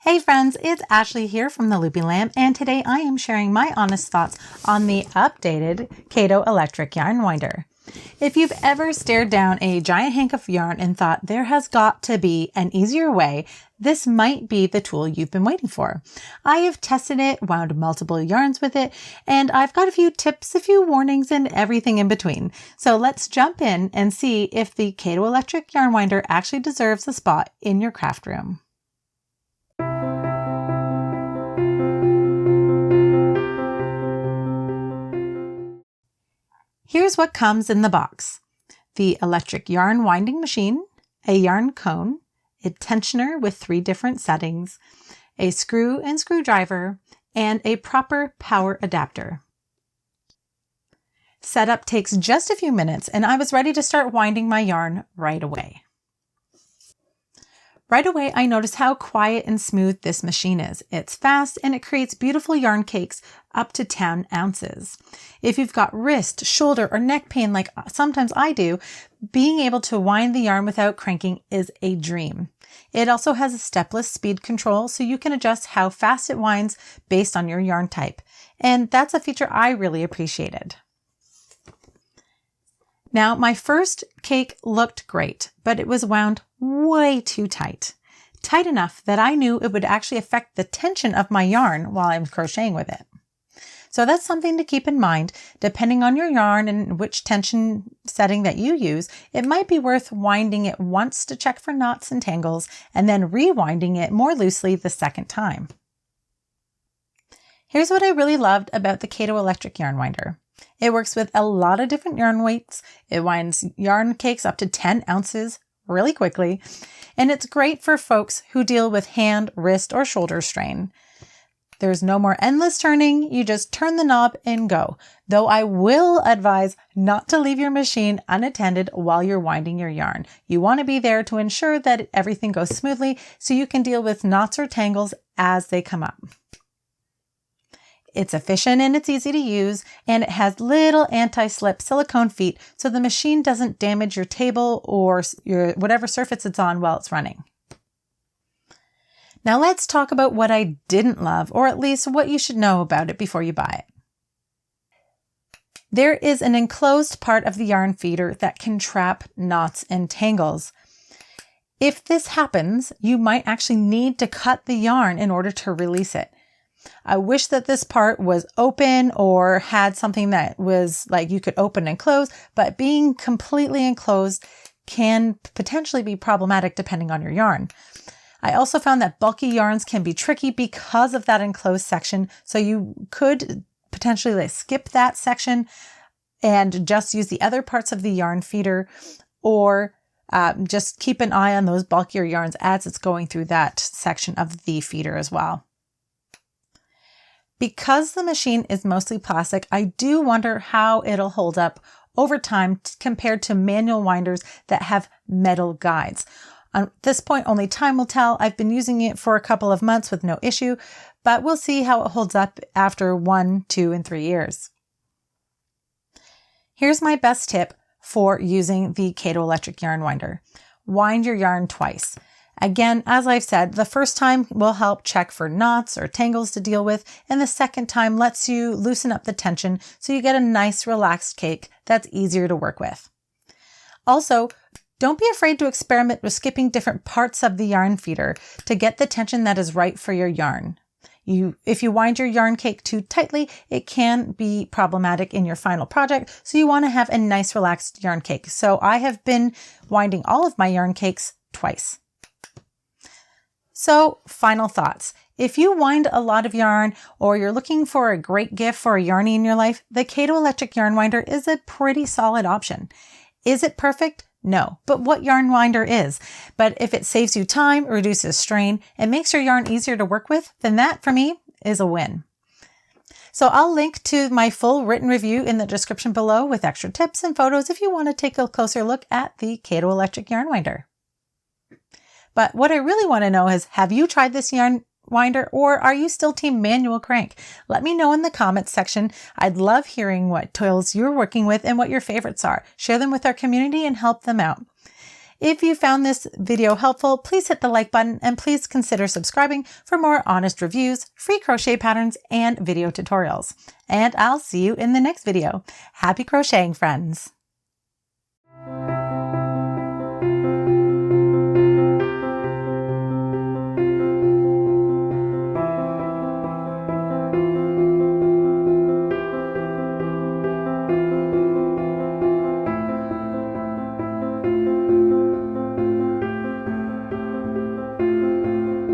Hey friends, it's Ashley here from the Loopy Lamp, and today I am sharing my honest thoughts on the updated Caydo Electric Yarn Winder. If you've ever stared down a giant hank of yarn and thought there has got to be an easier way, this might be the tool you've been waiting for. I have tested it, wound multiple yarns with it, and I've got a few tips, a few warnings, and everything in between. So let's jump in and see if the Caydo Electric Yarn Winder actually deserves a spot in your craft room. Here's what comes in the box: the electric yarn winding machine, a yarn cone, a tensioner with 3 different settings, a screw and screwdriver, and a proper power adapter. Setup takes just a few minutes, and I was ready to start winding my yarn right away. Right away, I noticed how quiet and smooth this machine is. It's fast and it creates beautiful yarn cakes up to 10 ounces. If you've got wrist, shoulder, or neck pain like sometimes I do, being able to wind the yarn without cranking is a dream. It also has a stepless speed control, so you can adjust how fast it winds based on your yarn type. And that's a feature I really appreciated. Now, my first cake looked great, but it was wound way too tight. Tight enough that I knew it would actually affect the tension of my yarn while I'm crocheting with it. So that's something to keep in mind. Depending on your yarn and which tension setting that you use, it might be worth winding it once to check for knots and tangles, and then rewinding it more loosely the second time. Here's what I really loved about the Caydo Electric Yarn Winder. It works with a lot of different yarn weights. It winds yarn cakes up to 10 ounces really quickly, and it's great for folks who deal with hand, wrist, or shoulder strain. There's no more endless turning. You just turn the knob and go. Though I will advise not to leave your machine unattended while you're winding your yarn. You want to be there to ensure that everything goes smoothly so you can deal with knots or tangles as they come up. It's efficient and it's easy to use, and it has little anti-slip silicone feet so the machine doesn't damage your table or your whatever surface it's on while it's running. Now let's talk about what I didn't love, or at least what you should know about it before you buy it. There is an enclosed part of the yarn feeder that can trap knots and tangles. If this happens, you might actually need to cut the yarn in order to release it. I wish that this part was open or had something that was like you could open and close, but being completely enclosed can potentially be problematic depending on your yarn. I also found that bulky yarns can be tricky because of that enclosed section, so you could potentially skip that section and just use the other parts of the yarn feeder, or just keep an eye on those bulkier yarns as it's going through that section of the feeder as well. Because the machine is mostly plastic, I do wonder how it'll hold up over time compared to manual winders that have metal guides. At this point, only time will tell. I've been using it for a couple of months with no issue, but we'll see how it holds up after 1, 2, and 3 years. Here's my best tip for using the Caydo Electric Yarn Winder. Wind your yarn twice. Again, as I've said, the first time will help check for knots or tangles to deal with, and the second time lets you loosen up the tension so you get a nice relaxed cake that's easier to work with. Also, don't be afraid to experiment with skipping different parts of the yarn feeder to get the tension that is right for your yarn. If you wind your yarn cake too tightly, it can be problematic in your final project, so you want to have a nice relaxed yarn cake. So I have been winding all of my yarn cakes twice. So, final thoughts. If you wind a lot of yarn or you're looking for a great gift for a yarnie in your life, the Caydo Electric Yarn Winder is a pretty solid option. Is it perfect? No, but what yarn winder is? But if it saves you time, reduces strain, and makes your yarn easier to work with, then that, for me, is a win. So I'll link to my full written review in the description below with extra tips and photos if you want to take a closer look at the Caydo Electric Yarn Winder. But what I really want to know is, have you tried this yarn winder, or are you still team manual crank? Let me know in the comments section. I'd love hearing what tools you're working with and what your favorites are. Share them with our community and help them out. If you found this video helpful, please hit the like button and please consider subscribing for more honest reviews, free crochet patterns, and video tutorials. And I'll see you in the next video. Happy crocheting, friends!